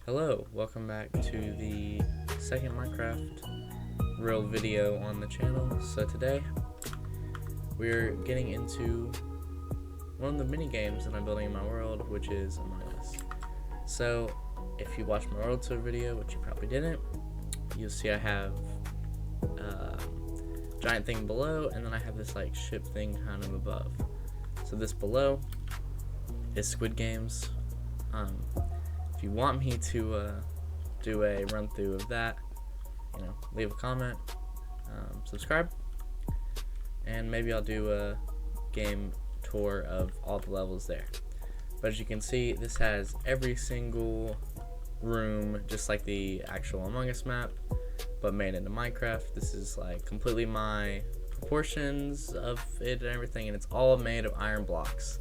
Hello, welcome back to the second Minecraft real video on the channel. So today we're getting into one of the mini games that I'm building in my world, which is Among Us. So if you watched my World Tour video, which you probably didn't, you'll see I have a giant thing below, and then I have this like ship thing kind of above. So this below is Squid Games. If you want me to do a run through of that, leave a comment, subscribe, and maybe I'll do a game tour of all the levels there. But as you can see, this has every single room, just like the actual Among Us map, but made into Minecraft. This is like completely my proportions of it and everything, and it's all made of iron blocks,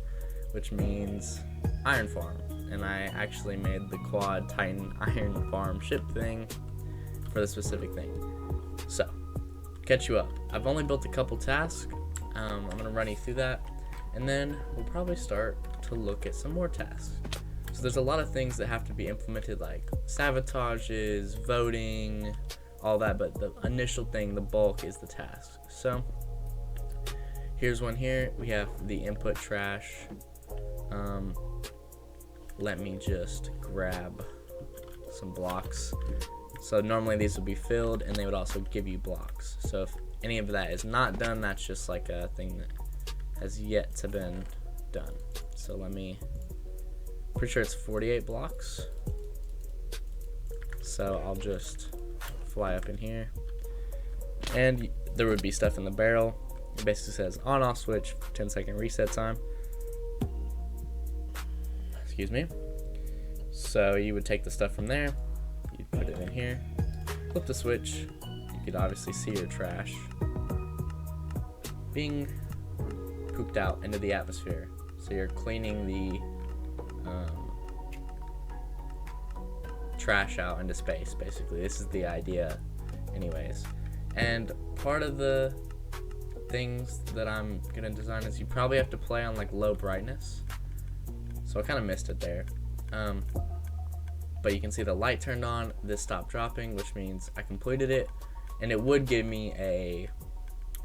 which means iron farm. And I actually made the quad Titan iron farm ship thing for the specific thing. So, catch you up. I've only built a couple tasks. I'm gonna run you through that, and then we'll probably start to look at some more tasks. So there's a lot of things that have to be implemented, like sabotages, voting, all that, but the initial thing, the bulk, is the task. So here's one here. We have the input trash. Let me just grab some blocks. So normally these would be filled, and they would also give you blocks. So if any of that is not done, that's just like a thing that has yet to been done. So pretty sure it's 48 blocks. So I'll just fly up in here, and there would be stuff in the barrel. It basically says on off switch, 10-second reset time. Excuse me. So you would take the stuff from there, you'd put it in here, flip the switch, you could obviously see your trash being pooped out into the atmosphere. So you're cleaning the trash out into space, basically. This is the idea anyways. And part of the things that I'm gonna design is you probably have to play on like low brightness. So I kind of missed it there. But you can see the light turned on, this stopped dropping, which means I completed it, and it would give me a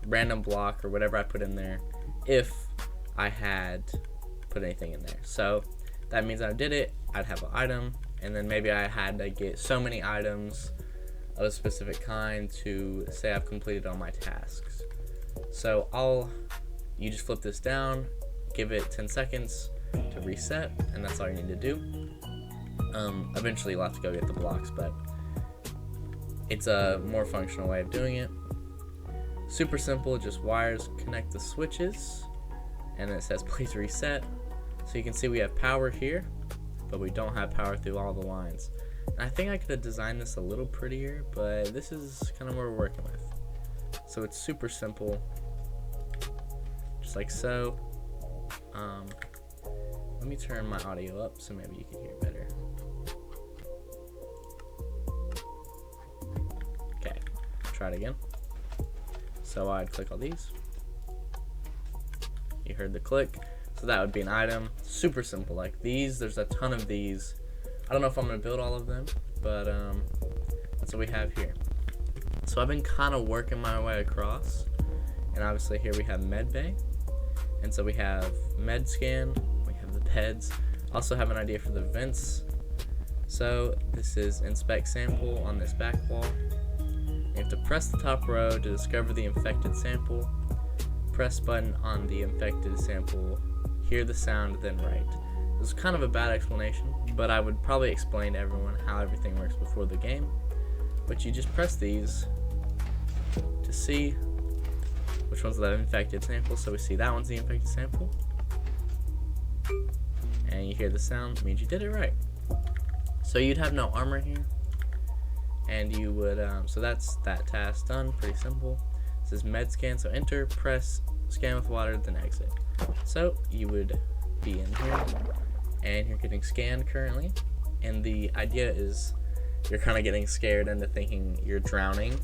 random block or whatever I put in there if I had put anything in there. So that means I did it, I'd have an item, and then maybe I had to get so many items of a specific kind to say I've completed all my tasks. So you just flip this down, give it 10 seconds to reset, and that's all you need to do. Eventually you'll have to go get the blocks, but it's a more functional way of doing it. Super simple, just wires connect the switches, and it says please reset. So you can see we have power here, but we don't have power through all the lines. And I think I could have designed this a little prettier, but this is kind of what we're working with. So it's super simple, just like so. Let me turn my audio up so maybe you can hear better. Okay, try it again. So I'd click all these. You heard the click. So that would be an item. Super simple. Like these, there's a ton of these. I don't know if I'm going to build all of them, but that's what we have here. So I've been kind of working my way across. And obviously here we have med bay. And so we have med scan. The beds. Also have an idea for the vents. So this is inspect sample on this back wall. You have to press the top row to discover the infected sample. Press button on the infected sample. Hear the sound, then write. This is kind of a bad explanation, but I would probably explain to everyone how everything works before the game. But you just press these to see which one's the infected sample. So we see that one's the infected sample. And you hear the sound, means you did it right. So you'd have no armor here, and you would so that's that task done. Pretty simple. This is med scan, so enter, press, scan with water, then exit. So you would be in here, and you're getting scanned currently, and the idea is you're kind of getting scared into thinking you're drowning.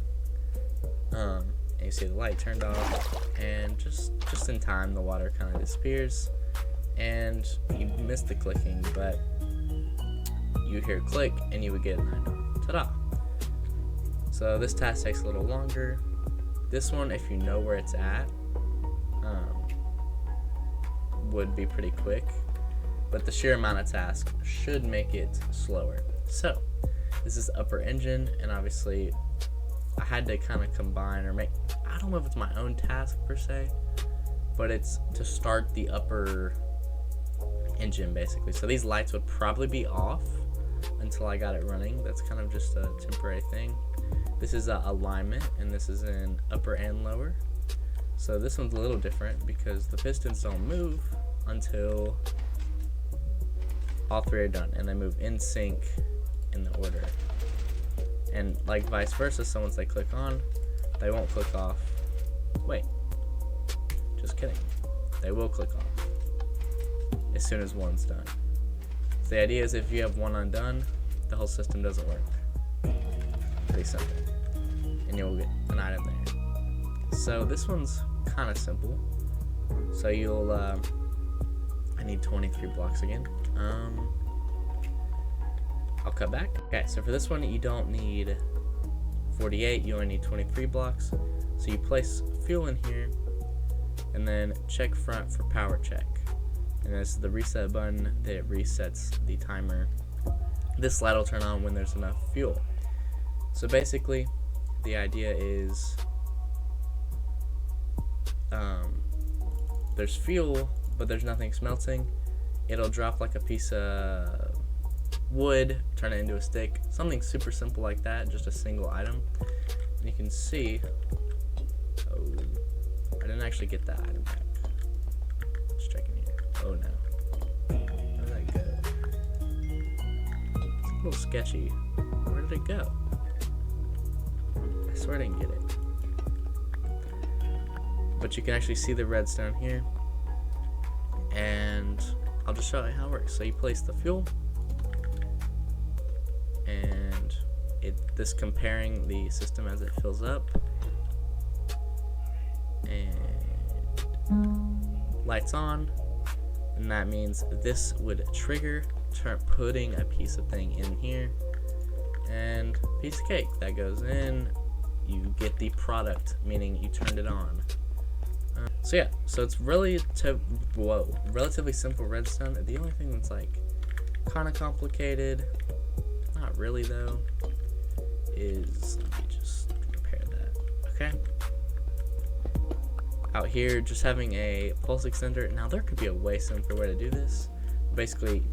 And you see the light turned off, and just in time the water kind of disappears. And you missed the clicking, but you hear click and you would get an item. Ta-da! So this task takes a little longer. This one, if you know where it's at, would be pretty quick, but the sheer amount of tasks should make it slower. So this is upper engine, and obviously I had to kind of combine or make, I don't know if it's my own task per se, but it's to start the upper engine basically. So these lights would probably be off until I got it running. That's kind of just a temporary thing. This is alignment, and this is in upper and lower. So this one's a little different because the pistons don't move until all three are done, and they move in sync in the order. And like vice versa, so once they click on, they won't click off. Wait, just kidding. They will click off as soon as one's done. So the idea is if you have one undone, the whole system doesn't work. Pretty simple. And you'll get an item there. So this one's kind of simple. So you'll, I need 23 blocks again. I'll cut back. Okay, so for this one, you don't need 48, you only need 23 blocks. So you place fuel in here, and then check front for power check. And this is the reset button that resets the timer. This light will turn on when there's enough fuel. So basically, the idea is there's fuel, but there's nothing smelting. It'll drop like a piece of wood, turn it into a stick, something super simple like that, just a single item. And you can see, oh, I didn't actually get that item back. Just checking here. Oh no, where did that go? It's a little sketchy. Where did it go? I swear I didn't get it. But you can actually see the redstone here, and I'll just show you how it works. So you place the fuel, and this comparing the system as it fills up, and lights on, and that means this would trigger putting a piece of thing in here, and piece of cake that goes in. You get the product, meaning you turned it on. So yeah, so it's really relatively simple redstone. The only thing that's like kind of complicated, not really though, is, let me just compare that. Okay, out here just having a pulse extender. Now there could be a way simpler way to do this. Basically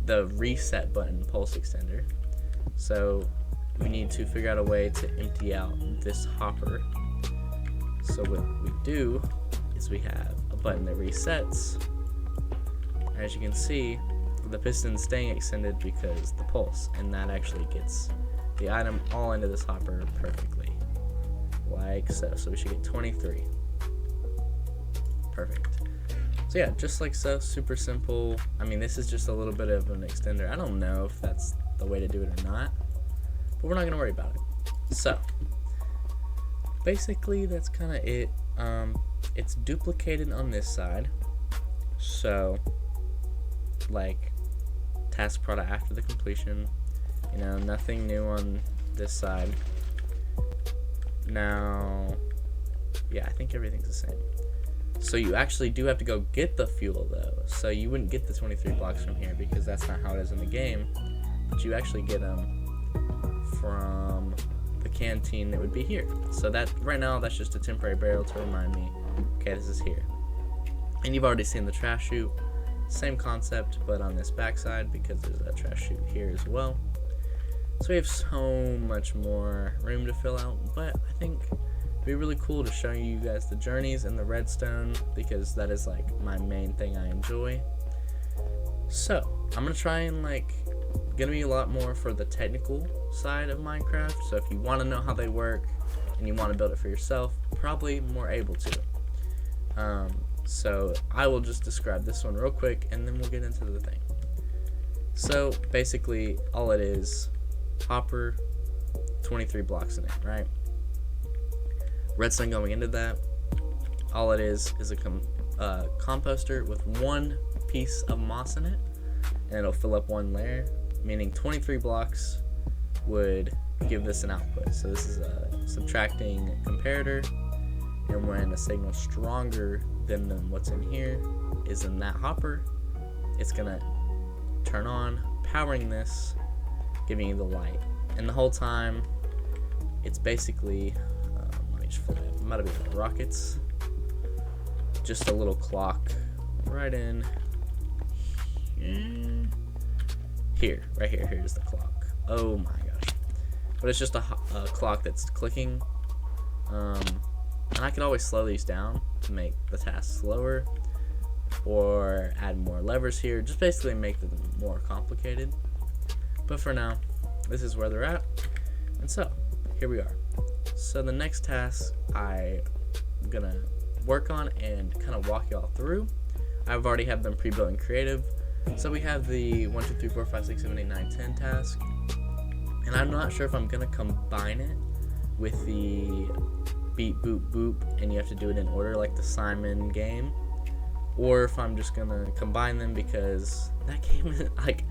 the reset button pulse extender. So we need to figure out a way to empty out this hopper. So what we do is we have a button that resets. As you can see, the piston's staying extended because the pulse, and that actually gets the item all into this hopper perfectly, like so. So we should get 23. Perfect. So yeah, just like so, super simple. I mean, this is just a little bit of an extender. I don't know if that's the way to do it or not, but we're not gonna worry about it. So basically that's kind of it. It's duplicated on this side, so like task product after the completion, you know, nothing new on this side. Now yeah, I think everything's the same. So you actually do have to go get the fuel though, so you wouldn't get the 23 blocks from here because that's not how it is in the game, but you actually get them from the canteen that would be here. So that right now, that's just a temporary barrel to remind me, okay, this is here. And you've already seen the trash chute, same concept, but on this backside because there's a trash chute here as well. So we have so much more room to fill out, but I think it'd be really cool to show you guys the journeys and the redstone because that is like my main thing I enjoy. So I'm gonna try and gonna be a lot more for the technical side of Minecraft. So if you want to know how they work and you want to build it for yourself, probably more able to. So I will just describe this one real quick and then we'll get into the thing. So basically all it is, hopper, 23 blocks in it, right? Redstone going into that. All it is a composter with one piece of moss in it, and it'll fill up one layer. meaning 23 blocks would give this an output. So this is a subtracting comparator, and when a signal stronger than what's in here is in that hopper, it's gonna turn on, powering this, giving you the light. And the whole time, it's basically, let me just flip it. I'm about to be like rockets. Just a little clock right in here, right here. Here's the clock. Oh my gosh! But it's just a clock that's clicking. And I can always slow these down to make the task slower, or add more levers here. Just basically make them more complicated. But for now, this is where they're at. And so, here we are. So the next task I'm gonna work on and kind of walk y'all through. I've already have them pre-built in creative. So we have the 1, 2, 3, 4, 5, 6, 7, 8, 9, 10 task. And I'm not sure if I'm gonna combine it with the beep boop boop and you have to do it in order like the Simon game, or if I'm just gonna combine them, because that game is like,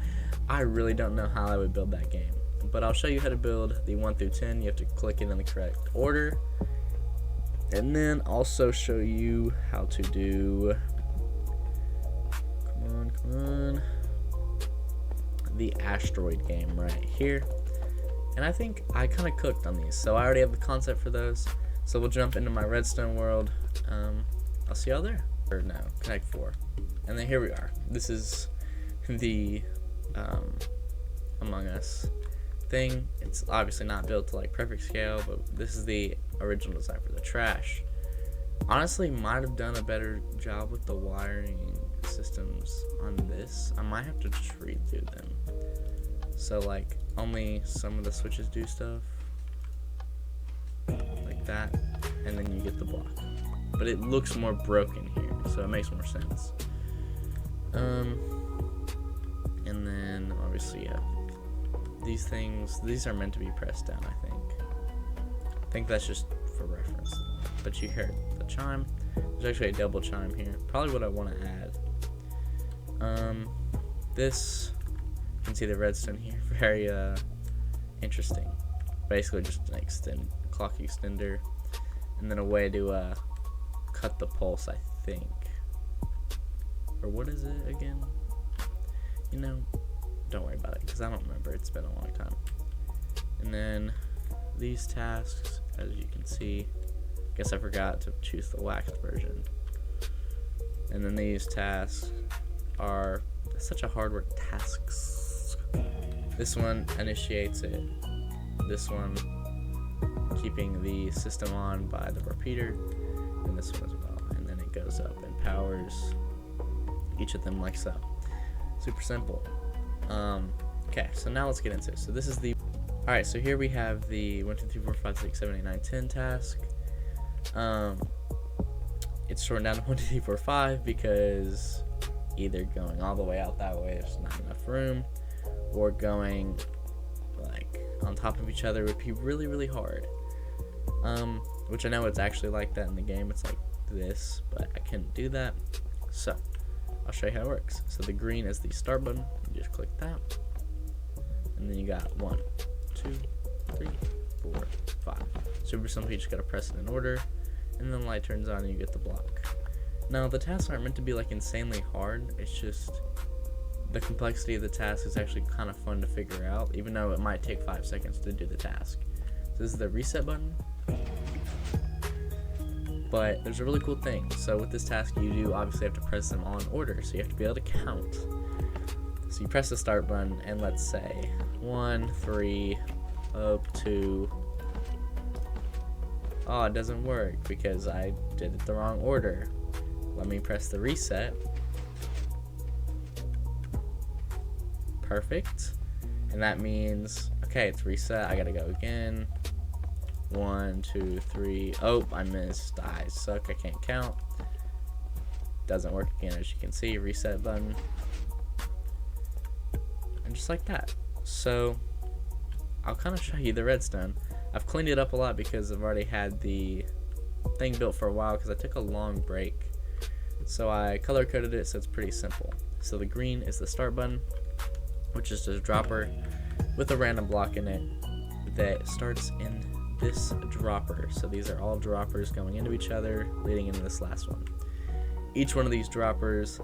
I really don't know how I would build that game. But I'll show you how to build the 1 through 10. You have to click it in the correct order, and then also show you how to do, come on, the asteroid game right here. And I think I kind of cooked on these, so I already have the concept for those. So we'll jump into my redstone world. I'll see y'all there. Or no, Connect 4. And then here we are. This is the Among Us thing. It's obviously not built to like perfect scale, but this is the original design for the trash. Honestly, might have done a better job with the wiring systems on this. I might have to just redo them. So like only some of the switches do stuff like that, and then you get the block. But it looks more broken here, so it makes more sense. And then obviously, yeah, these are meant to be pressed down, I think that's just for reference. But you heard the chime. There's actually a double chime here, probably what I want to add. This, you can see the redstone here, very interesting. Basically just an clock extender, and then a way to cut the pulse, I think. Or what is it again? You know, don't worry about it, because I don't remember. It's been a long time. And then these tasks, as you can see, I guess I forgot to choose the waxed version. And then these tasks are such a hard word, tasks. This one initiates it. This one keeping the system on by the repeater, and this one as well. And then it goes up and powers each of them like so. Super simple. Okay, so now let's get into it. So this is the, alright, so here we have the 1, 2, 3, 4, 5, 6, 7, 8, 9, 10 task. It's shortened down to 1, 2, 3, 4, 5 because either going all the way out that way, there's not enough room, or going like on top of each other would be really, really hard. Which I know it's actually like that in the game. It's like this, but I couldn't do that. So I'll show you how it works. So the green is the start button. You just click that, and then you got 1, 2, 3, 4, 5. Super simple. You just gotta press it in order, and then the light turns on and you get the block. Now the tasks aren't meant to be like insanely hard. It's just the complexity of the task is actually kind of fun to figure out, even though it might take 5 seconds to do the task. So this is the reset button. But there's a really cool thing. So with this task, you do obviously have to press them all in order. So you have to be able to count. So you press the start button, and let's say 1, 3, up to. Oh, it doesn't work because I did it the wrong order. Let me press the reset. Perfect. And that means, okay, it's reset. I gotta go again. 1, 2, 3. Oh, I missed. I suck. I can't count. Doesn't work again, as you can see. Reset button. And just like that. So I'll kind of show you the redstone. I've cleaned it up a lot because I've already had the thing built for a while because I took a long break. So I color coded it so it's pretty simple. So the green is the start button. which is just a dropper with a random block in it that starts in this dropper. So these are all droppers going into each other, leading into this last one. Each one of these droppers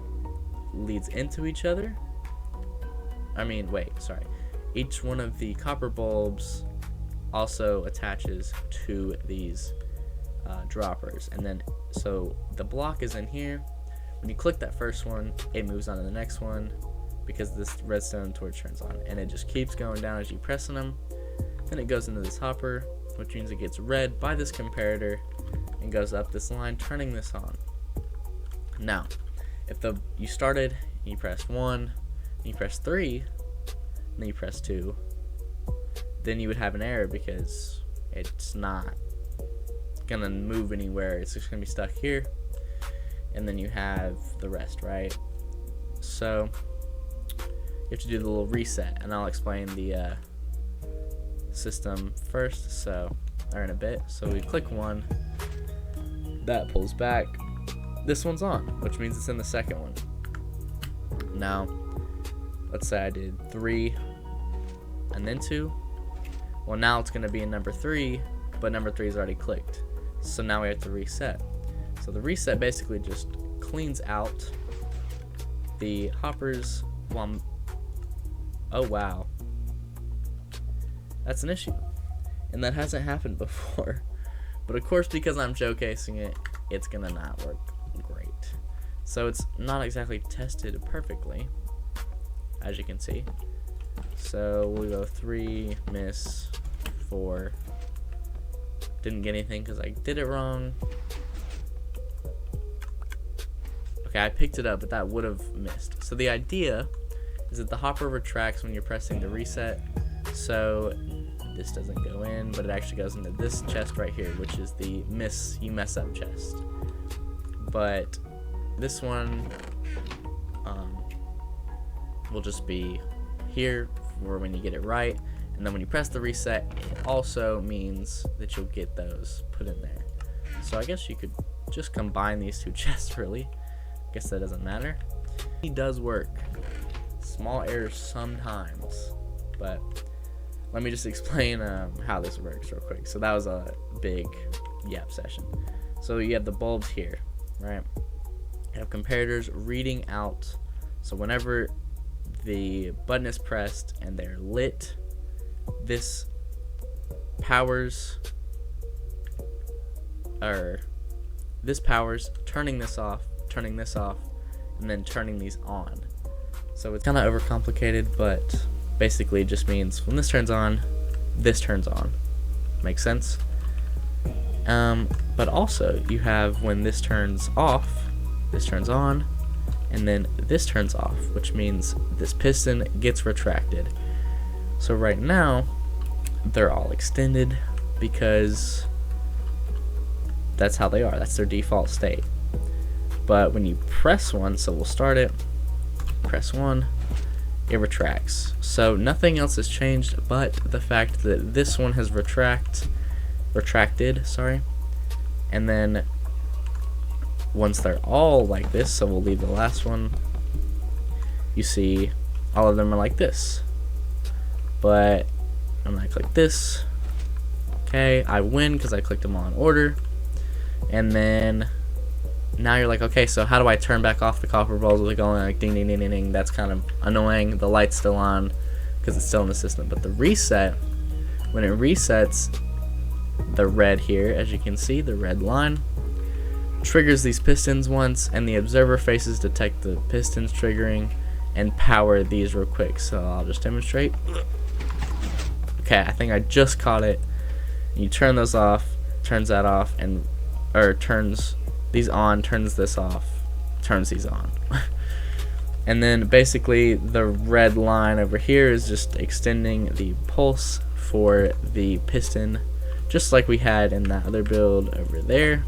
leads into each other. Each one of the copper bulbs also attaches to these droppers, and then so the block is in here. When you click that first one, it moves on to the next one because this redstone torch turns on, and it just keeps going down as you press on them. Then it goes into this hopper, which means it gets read by this comparator and goes up this line, turning this on. Now, if you started and you press 1, and you press 3, and then you press 2, then you would have an error because it's not gonna move anywhere. It's just gonna be stuck here, and then you have the rest, right? So you have to do the little reset, and I'll explain the system first, or in a bit. So we click 1, that pulls back, this one's on, which means it's in the second one. Now let's say I did 3 and then 2. Well, now it's going to be in number 3, but number 3 is already clicked, so now we have to reset. So the reset basically just cleans out the hoppers while oh wow, that's an issue, and that hasn't happened before. But of course, because I'm showcasing it, it's gonna not work great. So it's not exactly tested perfectly, as you can see. So we'll go 3, miss, 4, didn't get anything because I did it wrong. Okay, I picked it up, but that would have missed. So the idea is that the hopper retracts when you're pressing the reset, so this doesn't go in, but it actually goes into this chest right here, which is the you mess up chest. But this one will just be here for when you get it right, and then when you press the reset, it also means that you'll get those put in there. So I guess you could just combine these two chests, really. I guess that doesn't matter. It does work. Small errors sometimes, but let me just explain how this works real quick. So that was a big yap session. So you have the bulbs here, right? You have comparators reading out. So whenever the button is pressed and they're lit, this powers, turning this off, and then turning these on. So it's kind of overcomplicated, but basically it just means when this turns on, this turns on. Makes sense? But also you have when this turns off, this turns on, and then this turns off, which means this piston gets retracted. So right now they're all extended because that's how they are. That's their default state. But when you press one, so we'll start it, press 1, it retracts. So nothing else has changed but the fact that this one has retracted, and then once they're all like this, so we'll leave the last one, you see all of them are like this. But I'm gonna click this. Okay, I win because I clicked them all in order. And then now you're like, okay, so how do I turn back off the copper bulbs with it going like ding ding ding ding ding? That's kind of annoying. The light's still on because it's still in the system. But the reset, when it resets, the red here, as you can see, the red line triggers these pistons once, and the observer faces detect the pistons triggering and power these real quick. So I'll just demonstrate. Okay, I think I just caught it. You turn those off, turns that off, or turns these on, turns this off, turns these on. And then basically the red line over here is just extending the pulse for the piston, just like we had in that other build over there.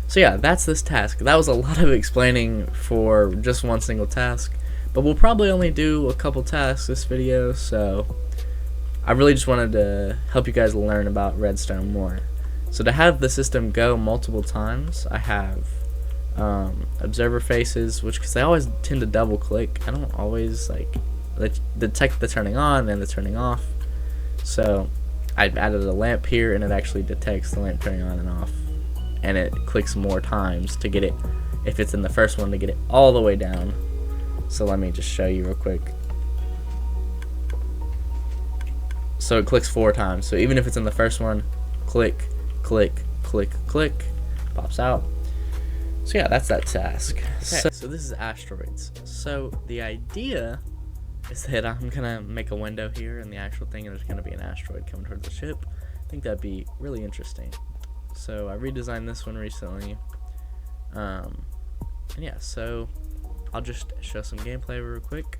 So yeah, that's this task. That was a lot of explaining for just one single task, but we'll probably only do a couple tasks this video, so I really just wanted to help you guys learn about redstone more. So to have the system go multiple times, I have observer faces, which because they always tend to double click. I don't always like detect the turning on and the turning off. So I've added a lamp here, and it actually detects the lamp turning on and off, and it clicks more times to get it, if it's in the first one, to get it all the way down. So let me just show you real quick. So it clicks 4 times. So even if it's in the first one, click, click, click, click, pops out. So yeah, that's that task. Okay, so this is asteroids. So the idea is that I'm gonna make a window here in the actual thing, and there's gonna be an asteroid coming towards the ship. I think that'd be really interesting. So I redesigned this one recently. And yeah, so I'll just show some gameplay real quick.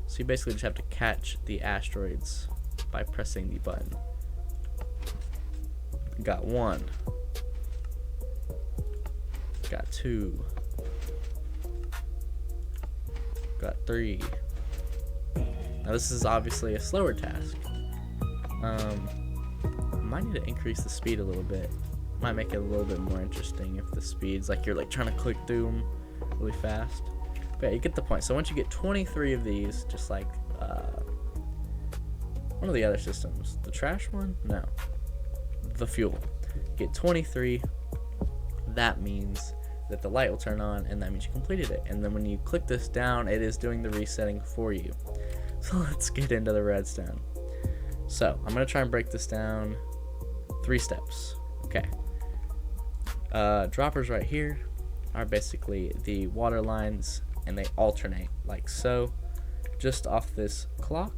So you basically just have to catch the asteroids by pressing the button. Got 1. Got 2. Got 3. Now this is obviously a slower task. Might need to increase the speed a little bit. Might make it a little bit more interesting if the speed's like you're like trying to click through them really fast. But yeah, you get the point. So once you get 23 of these, just like one of the other systems, the trash one? No, the fuel. Get 23. That means that the light will turn on, and that means you completed it. And then when you click this down, it is doing the resetting for you. So let's get into the redstone. So I'm gonna try and break this down 3 steps. Okay. Droppers right here are basically the water lines, and they alternate like so, just off this clock.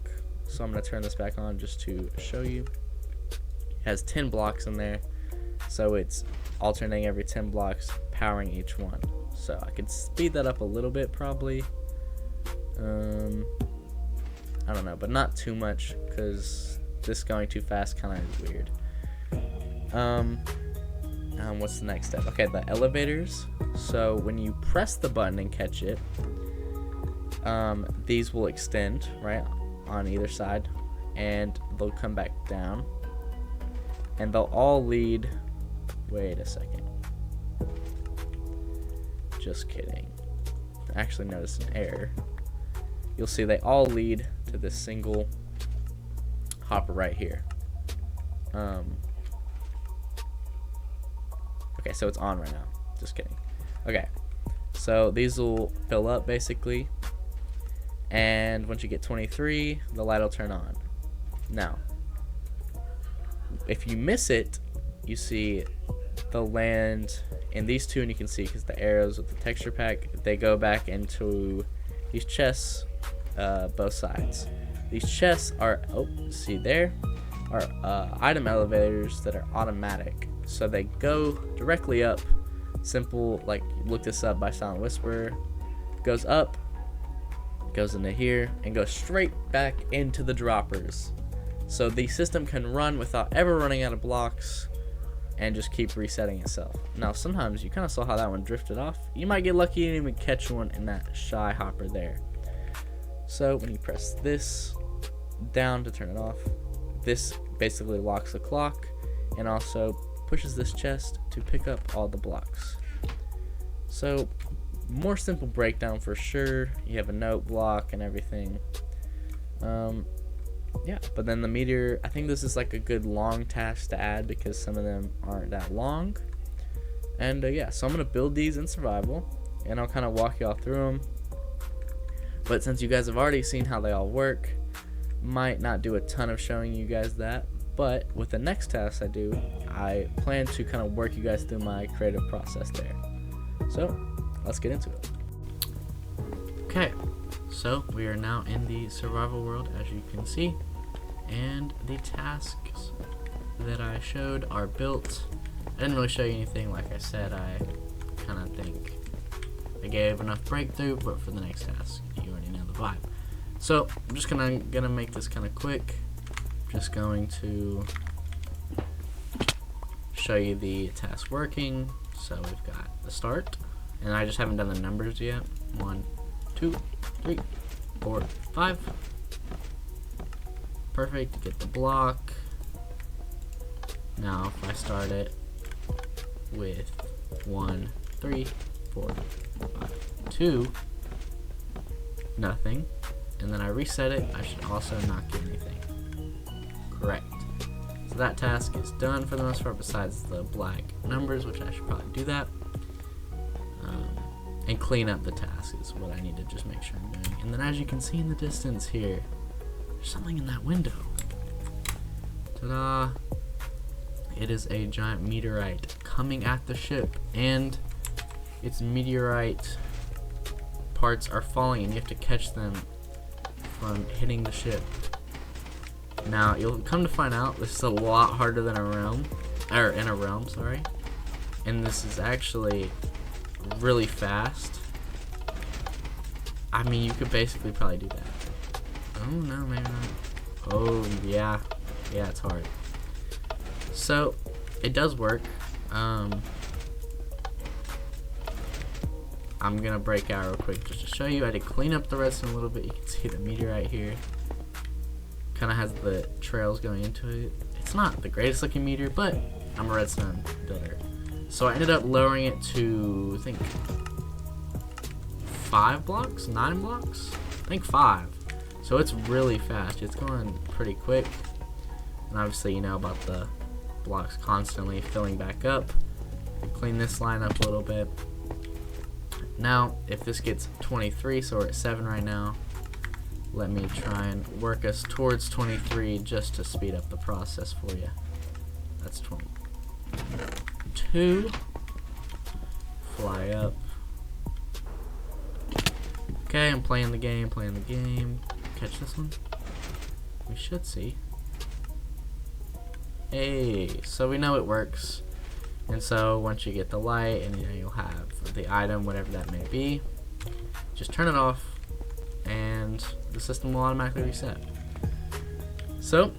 So I'm gonna turn this back on just to show you. It has 10 blocks in there, so it's alternating every 10 blocks, powering each one. So I could speed that up a little bit probably. I don't know, but not too much, because this going too fast kind of is weird. What's the next step? Okay, the elevators. So when you press the button and catch it, these will extend right on either side, and they'll come back down, and they'll all lead. Wait a second. Just kidding. I actually noticed an error. You'll see they all lead to this single hopper right here. Okay, so it's on right now. Just kidding. Okay, so these will fill up basically, and once you get 23, the light will turn on. Now, if you miss it, you see the land in these two, and you can see because the arrows with the texture pack, they go back into these chests, both sides. These chests are, oh, see there, are item elevators that are automatic. So they go directly up. Simple, like look this up by Silent Whisper. Goes up, goes into here, and goes straight back into the droppers. So the system can run without ever running out of blocks, and just keep resetting itself. Now sometimes you kind of saw how that one drifted off. You might get lucky and even catch one in that shy hopper there. So when you press this down to turn it off, this basically locks the clock and also pushes this chest to pick up all the blocks. So more simple breakdown for sure. You have a note block and everything. Yeah, but then the meteor, I think this is like a good long task to add because some of them aren't that long. And yeah, so I'm gonna build these in survival, and I'll kind of walk y'all through them. But since you guys have already seen how they all work, might not do a ton of showing you guys that. But with the next task I do, I plan to kind of work you guys through my creative process there. So let's get into it. Okay, so we are now in the survival world, as you can see, and the tasks that I showed are built. I didn't really show you anything. Like I said, I kind of think I gave enough breakthrough, but for the next task, you already know the vibe. So I'm just gonna make this kind of quick. Just going to show you the task working. So we've got the start, and I just haven't done the numbers yet. 1, 2, 3, 4, 5. Perfect. Get the block. Now if I start it with 1, 3, 4, 5, 2, nothing. And then I reset it, I should also not get anything. Correct. So that task is done for the most part, besides the black numbers, which I should probably do that. And clean up the task is what I need to just make sure I'm doing. And then as you can see in the distance here, there's something in that window. Ta-da! It is a giant meteorite coming at the ship, and its meteorite parts are falling, and you have to catch them from hitting the ship. Now, you'll come to find out this is a lot harder than in a realm, sorry. And this is actually really fast. I mean, you could basically probably do that. Oh no, maybe not. Oh yeah, it's hard. So it does work. I'm gonna break out real quick just to show you. I had to clean up the redstone a little bit. You can see the meteorite here. Kind of has the trails going into it. It's not the greatest looking meteor, but I'm a redstone builder. So I ended up lowering it to, I think, 5 blocks? 9 blocks? I think 5. So it's really fast. It's going pretty quick. And obviously you know about the blocks constantly filling back up. Clean this line up a little bit. Now, if this gets 23, so we're at 7 right now, let me try and work us towards 23 just to speed up the process for you. That's 22. Fly up. Okay, I'm playing the game. Catch this one? We should see. Hey, so we know it works. And so once you get the light, and you'll have the item, whatever that may be, just turn it off and the system will automatically reset. So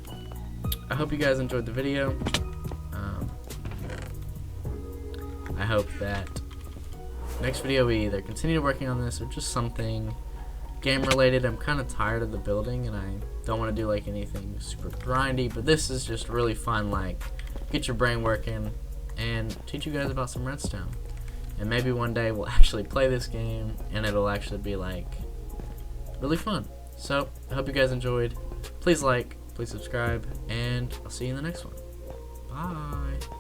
I hope you guys enjoyed the video. I hope that next video we either continue working on this or just something game related. I'm kind of tired of the building and I don't want to do like anything super grindy, but this is just really fun, like get your brain working and teach you guys about some redstone. And maybe one day we'll actually play this game and it'll actually be like really fun. So I hope you guys enjoyed. Please like, please subscribe, and I'll see you in the next one. Bye.